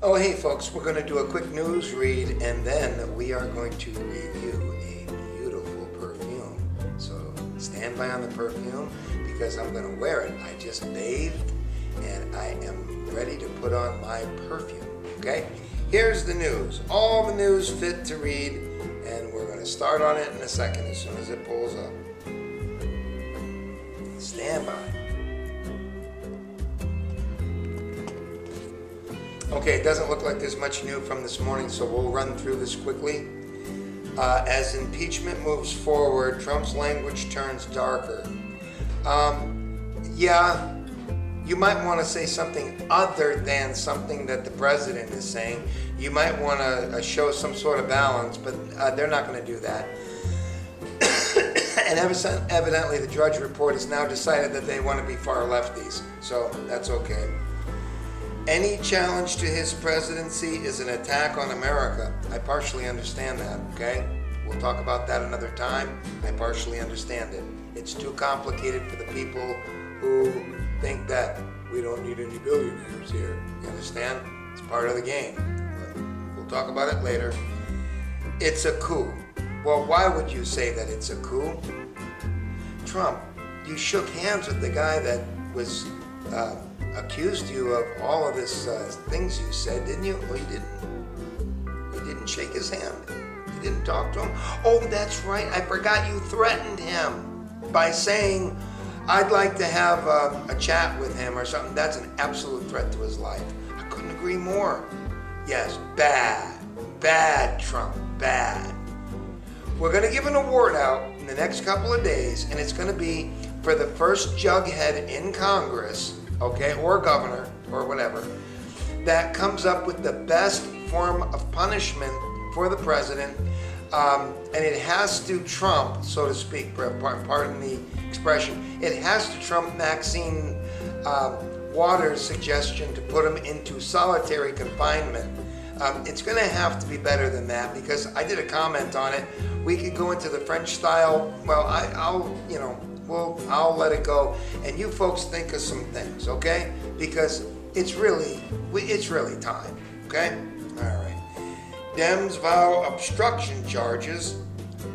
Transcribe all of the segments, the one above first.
Oh, hey folks, we're going to do a quick news read and then we are going to review a beautiful perfume. So stand by on the perfume because I'm going to wear it. I just bathed and I am ready to put on my perfume. Okay? Here's the news. All the news fit to read, and we're going to start on it in a second as soon as it pulls up. Stand by. Okay, it doesn't look like there's much new from this morning, so we'll run through this quickly. As impeachment moves forward, Trump's language turns darker. Yeah, you might want to say something other than something that the president is saying. You might want to show some sort of balance, but they're not going to do that. And evidently the Drudge Report has now decided that they want to be far lefties, so that's okay. Any challenge to his presidency is an attack on America. I partially understand that, okay? We'll talk about that another time. I partially understand it. It's too complicated for the people who think that we don't need any billionaires here. You understand? It's part of the game. But we'll talk about it later. It's a coup. Well, why would you say that it's a coup? Trump, you shook hands with the guy that was accused you of all of this things you said, didn't you? Well, you didn't. You didn't shake his hand. You didn't talk to him. Oh, that's right. I forgot you threatened him by saying, I'd like to have a chat with him or something. That's an absolute threat to his life. I couldn't agree more. Yes, bad. Bad, Trump. Bad. We're going to give an award out in the next couple of days, and it's going to be for the first jughead in Congress, okay, or governor, or whatever, that comes up with the best form of punishment for the president, and it has to trump, so to speak, pardon the expression, it has to trump Maxine Waters' suggestion to put him into solitary confinement. It's going to have to be better than that because I did a comment on it. We could go into the French style. Well, I'll let it go, and you folks think of some things, okay? Because it's really time, okay? All right. Dems vow obstruction charges.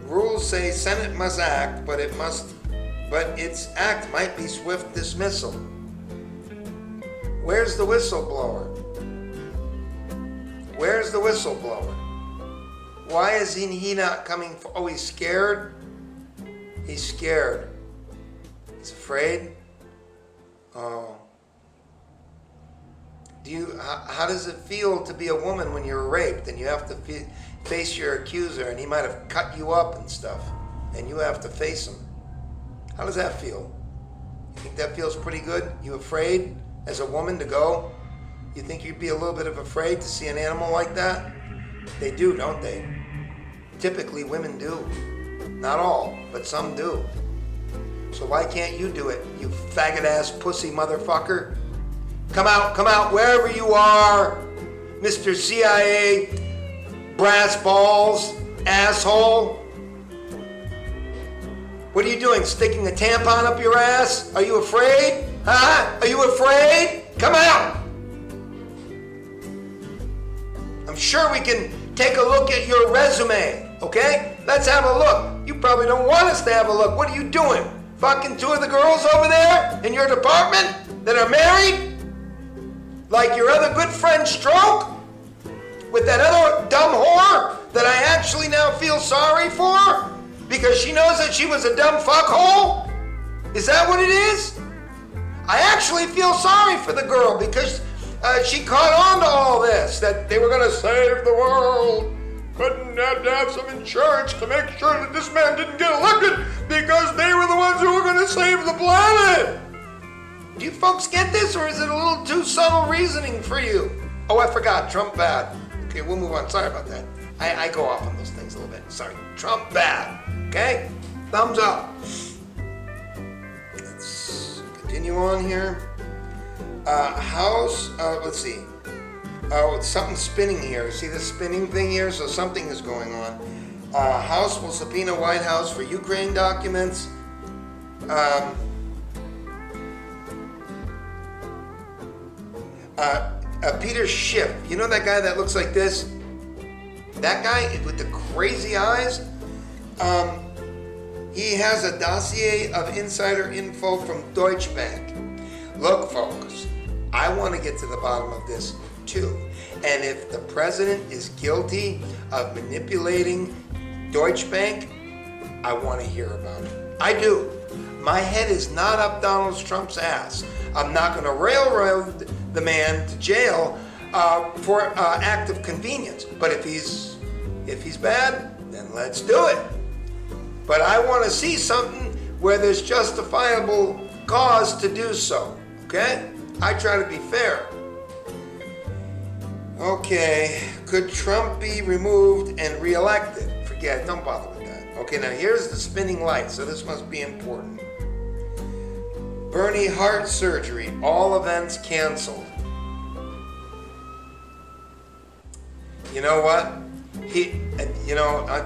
Rules say Senate must act, but its act might be swift dismissal. Where's the whistleblower? Where's the whistleblower? Why is he not coming? Oh, he's scared? He's scared. He's afraid? Oh. How does it feel to be a woman when you're raped and you have to face your accuser and he might have cut you up and stuff and you have to face him? How does that feel? You think that feels pretty good? You afraid as a woman to go? You think you'd be a little bit of afraid to see an animal like that? They do, don't they? Typically women do. Not all, but some do. So why can't you do it, you faggot-ass pussy motherfucker? Come out, wherever you are, Mr. CIA, brass balls, asshole. What are you doing, sticking a tampon up your ass? Are you afraid? Huh? Are you afraid? Come out! I'm sure we can take a look at your resume, okay? Let's have a look. You probably don't want us to have a look. What are you doing? Fucking two of the girls over there in your department that are married? Like your other good friend Stroke? With that other dumb whore that I actually now feel sorry for? Because she knows that she was a dumb fuckhole? Is that what it is? I actually feel sorry for the girl because she caught on to all this, that they were going to save the world. Couldn't have some insurance to make sure that this man didn't get elected because they were the ones who were going to save the planet. Do you folks get this, or is it a little too subtle reasoning for you? Oh, I forgot. Trump bad. Okay, we'll move on. Sorry about that. I go off on those things a little bit. Sorry. Trump bad. Okay? Thumbs up. Let's continue on here. Let's see. Oh, something's spinning here. See this spinning thing here? So something is going on. House will subpoena White House for Ukraine documents. Peter Schiff. You know that guy that looks like this? That guy with the crazy eyes? He has a dossier of insider info from Deutsche Bank. Look, folks, I want to get to the bottom of this too. And if the president is guilty of manipulating Deutsche Bank, I want to hear about it. I do. My head is not up Donald Trump's ass. I'm not going to railroad the man to jail for act of convenience. But if he's bad, then let's do it. But I want to see something where there's justifiable cause to do so. Okay? I try to be fair. Okay, could Trump be removed and reelected? Forget it, don't bother with that. Okay, now here's the spinning light, so this must be important. Bernie heart surgery, all events canceled. You know what?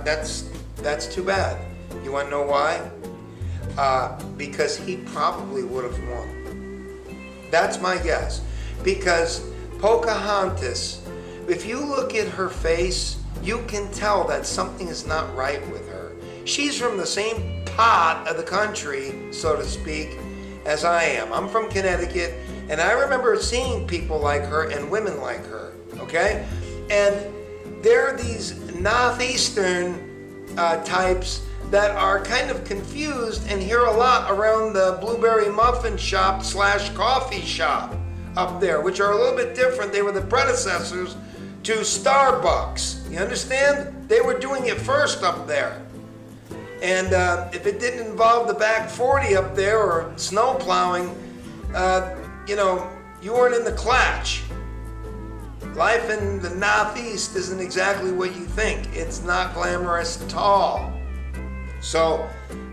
That's too bad. You want to know why? Because he probably would have won. That's my guess. Because Pocahontas, if you look at her face, you can tell that something is not right with her. She's from the same pot of the country, so to speak, as I am. I'm from Connecticut, and I remember seeing people like her and women like her, okay? And there are these Northeastern types that are kind of confused and hear a lot around the Blueberry Muffin Shop / coffee shop up there, which are a little bit different. They were the predecessors to Starbucks. You understand? They were doing it first up there. And if it didn't involve the back 40 up there or snow plowing, you weren't in the clutch. Life in the Northeast isn't exactly what you think. It's not glamorous at all. So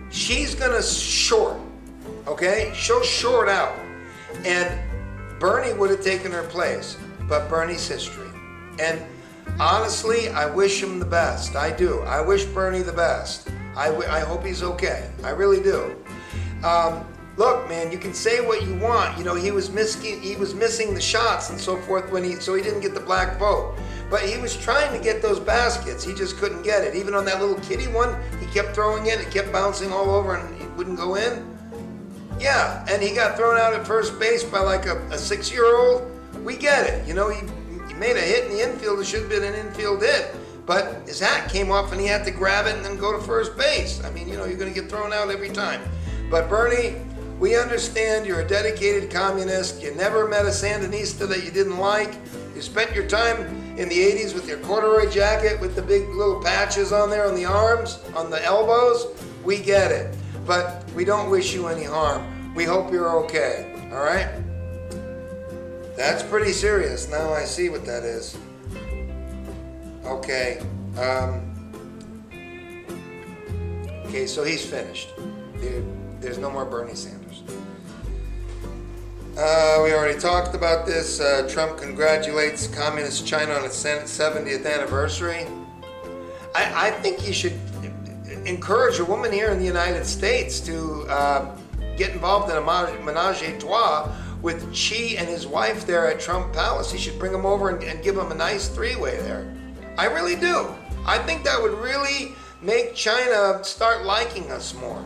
she's gonna short, okay? She'll short out. And Bernie would have taken her place, but Bernie's history. And honestly, I wish him the best. I do. I wish Bernie the best. I hope he's okay. I really do. Look, man, you can say what you want. You know, he was missing the shots and so forth so he didn't get the black vote. But he was trying to get those baskets. He just couldn't get it. Even on that little kitty one, he kept throwing it. It kept bouncing all over and it wouldn't go in. Yeah, and he got thrown out at first base by like a 6-year-old. We get it. You know, he made a hit in the infield. It should have been an infield hit. But his hat came off and he had to grab it and then go to first base. I mean, you're going to get thrown out every time. But Bernie, we understand you're a dedicated communist. You never met a Sandinista that you didn't like. You spent your time in the 80s with your corduroy jacket with the big little patches on there on the arms, on the elbows. We get it. But we don't wish you any harm. We hope you're okay. All right? That's pretty serious. Now I see what that is. Okay. Okay, so he's finished. There's no more Bernie Sanders. We already talked about this. Trump congratulates Communist China on its 70th anniversary. I think he should encourage a woman here in the United States to get involved in a menage a trois with Xi and his wife there at Trump Palace. He should bring them over and give them a nice three-way there. I really do. I think that would really make China start liking us more.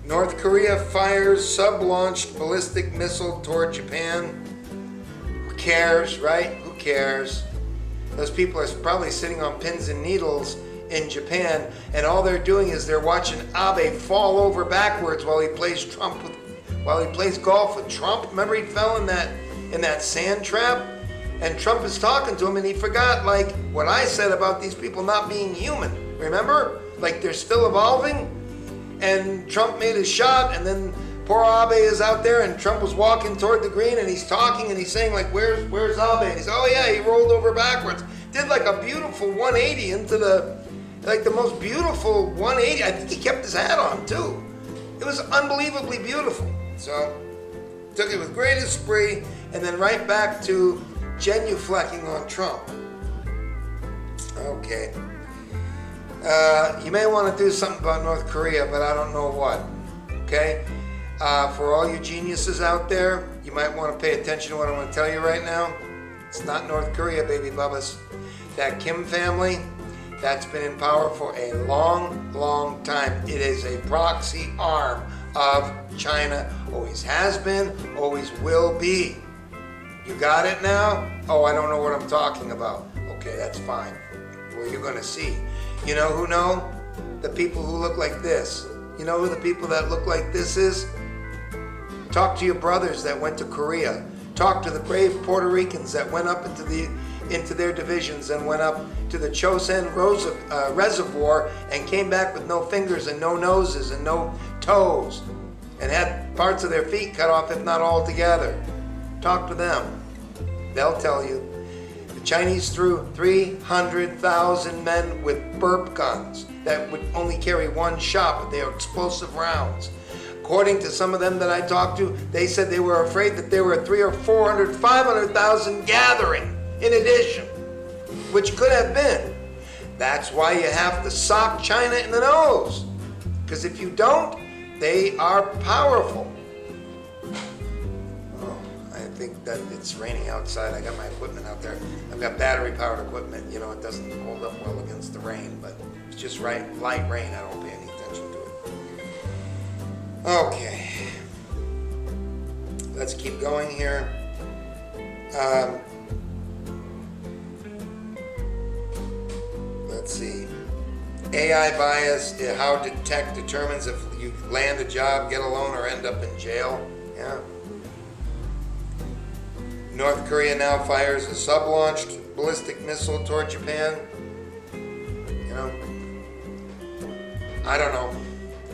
North Korea fires sub-launched ballistic missile toward Japan. Who cares, right? Who cares? Those people are probably sitting on pins and needles in Japan, and all they're doing is they're watching Abe fall over backwards while he plays golf with Trump. Remember, he fell in that sand trap, and Trump is talking to him, and he forgot like what I said about these people not being human. Remember, like they're still evolving. And Trump made his shot, and then poor Abe is out there, and Trump was walking toward the green, and he's talking, and he's saying, like, where's Abe? And he's, oh yeah, he rolled over backwards. Did like a beautiful 180 into the most beautiful 180. I think he kept his hat on, too. It was unbelievably beautiful. So, took it with great esprit, and then right back to genuflecting on Trump. Okay. You may want to do something about North Korea, but I don't know what. Okay? For all you geniuses out there, you might want to pay attention to what I'm going to tell you right now. It's not North Korea, baby bubbas. That Kim family, that's been in power for a long, long time. It is a proxy arm of China. Always has been, always will be. You got it now? Oh, I don't know what I'm talking about. Okay, that's fine. Well, you're going to see. You know who know? The people who look like this. You know who the people that look like this is? Talk to your brothers that went to Korea. Talk to the brave Puerto Ricans that went up into their divisions and went up to the Chosin Reservoir and came back with no fingers and no noses and no toes and had parts of their feet cut off, if not all together. Talk to them. They'll tell you. The Chinese threw 300,000 men with burp guns that would only carry one shot with their explosive rounds. According to some of them that I talked to, they said they were afraid that there were 300,000 or 400,000, 500,000 gathering in addition, which could have been. That's why you have to sock China in the nose, because if you don't, they are powerful. Oh, I think that it's raining outside. I got my equipment out there. I've got battery-powered equipment. You know, it doesn't hold up well against the rain, but it's just light rain. I don't pay any attention to it. Okay, let's keep going here. Let's see. AI bias, how tech determines if you land a job, get a loan, or end up in jail. Yeah. North Korea now fires a sub-launched ballistic missile toward Japan. You know, I don't know.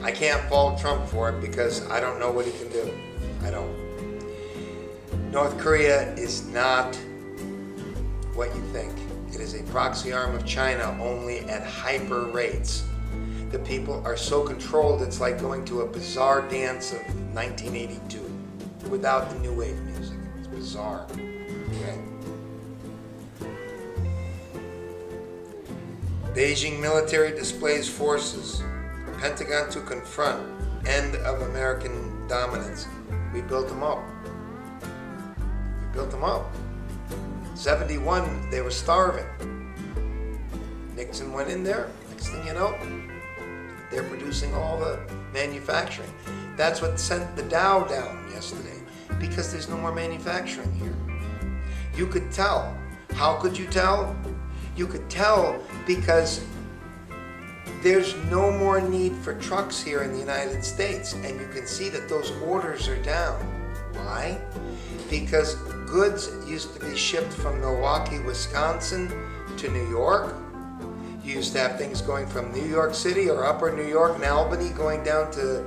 I can't fault Trump for it because I don't know what he can do. I don't. North Korea is not what you think. It is a proxy arm of China, only at hyper rates. The people are so controlled, it's like going to a bizarre dance of 1982 without the new wave music. It's bizarre. Okay. Beijing military displays forces. Pentagon to confront end of American dominance. We built them up. We built them up. 71, they were starving. Nixon went in there. Next thing you know, they're producing all the manufacturing. That's what sent the Dow down yesterday, because there's no more manufacturing here. You could tell. How could you tell? You could tell because there's no more need for trucks here in the United States, and you can see that those orders are down. Why? Because goods used to be shipped from Milwaukee, Wisconsin to New York. You used to have things going from New York City or upper New York and Albany going down to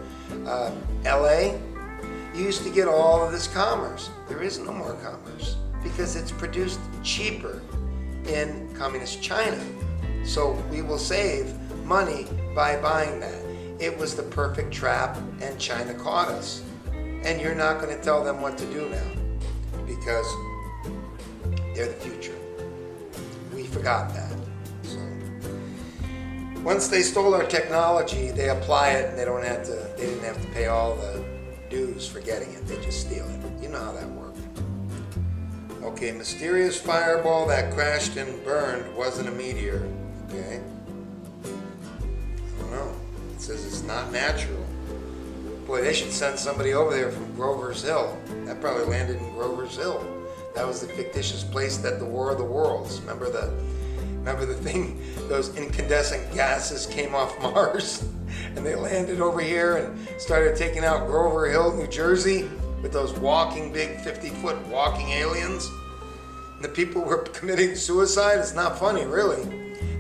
LA. You used to get all of this commerce. There is no more commerce because it's produced cheaper in communist China. So we will save money by buying that. It was the perfect trap, and China caught us. And you're not going to tell them what to do now because they're the future. We forgot that. So once they stole our technology, they apply it, and they didn't have to pay all the dues for getting it. They just steal it. You know how that works. Okay, mysterious fireball that crashed and burned wasn't a meteor. Okay. I don't know. It says it's not natural. Boy, they should send somebody over there from Grover's Hill. That probably landed in Grover's Hill. That was the fictitious place that the War of the Worlds. Remember the thing? Those incandescent gases came off Mars, and they landed over here and started taking out Grover Hill, New Jersey, with those walking big 50-foot walking aliens. And the people were committing suicide. It's not funny, really.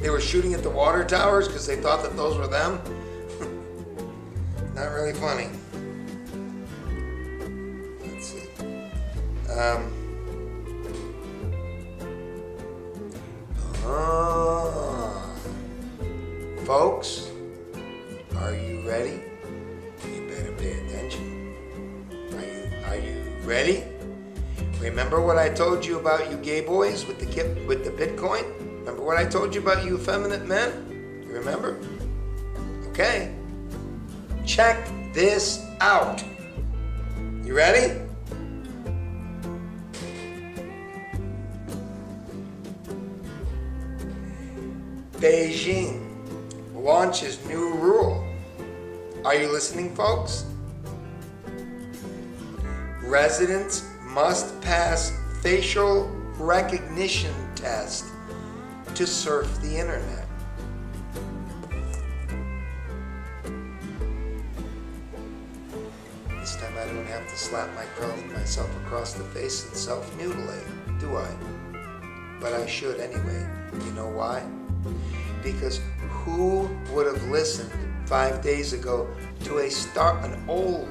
They were shooting at the water towers because they thought that those were them. Not really funny. Let's see. Folks, are you ready? You better pay attention. Are you ready? Remember what I told you about you gay boys with the Bitcoin? Remember what I told you about you effeminate men? You remember? Okay. Check this out. You ready? Beijing launches new rule. Are you listening, folks? Residents must pass facial recognition test to surf the internet. This time I don't have to slap myself across the face and self-mutilate, do I? But I should anyway. You know why? Because who would have listened 5 days ago to an old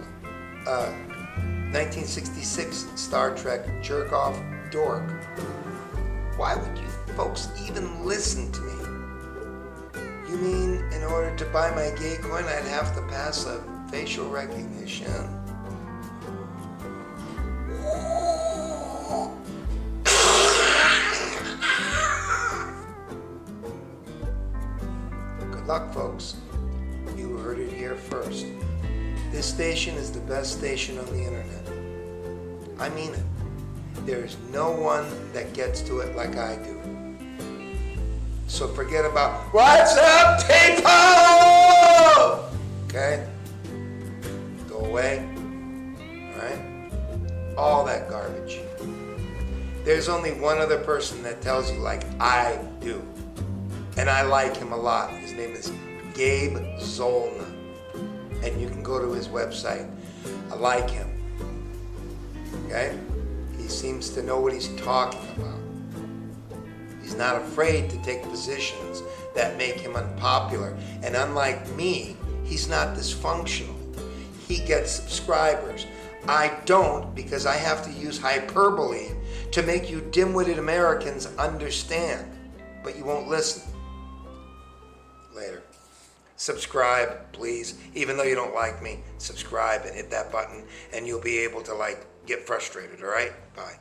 1966 Star Trek jerk-off dork? Why would you folks even listen to me? You mean in order to buy my gay coin I'd have to pass a facial recognition? Good luck, folks. You heard it here first. This station is the best station on the internet. I mean it. There's no one that gets to it like I do. So forget about, what's up, people? Okay? Go away. Alright? All that garbage. There's only one other person that tells you like I do. And I like him a lot. His name is Gabe Zollner. And you can go to his website. I like him. Okay? He seems to know what he's talking about. He's not afraid to take positions that make him unpopular. And unlike me, he's not dysfunctional. He gets subscribers. I don't, because I have to use hyperbole to make you dim-witted Americans understand. But you won't listen. Later. Subscribe, please. Even though you don't like me, subscribe and hit that button and you'll be able to get frustrated, all right? Bye.